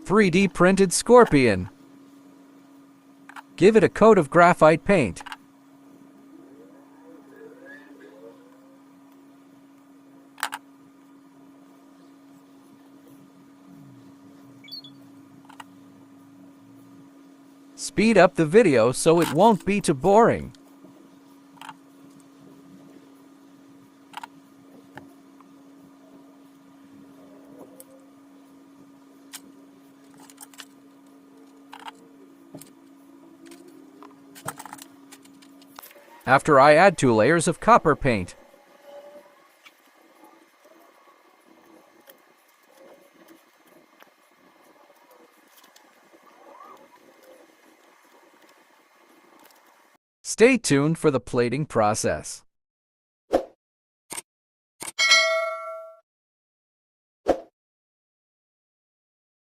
3D printed scorpion. Give it a coat of graphite paint. Speed up the video so it won't be too boring. After I add 2 layers of copper paint. Stay tuned for the plating process.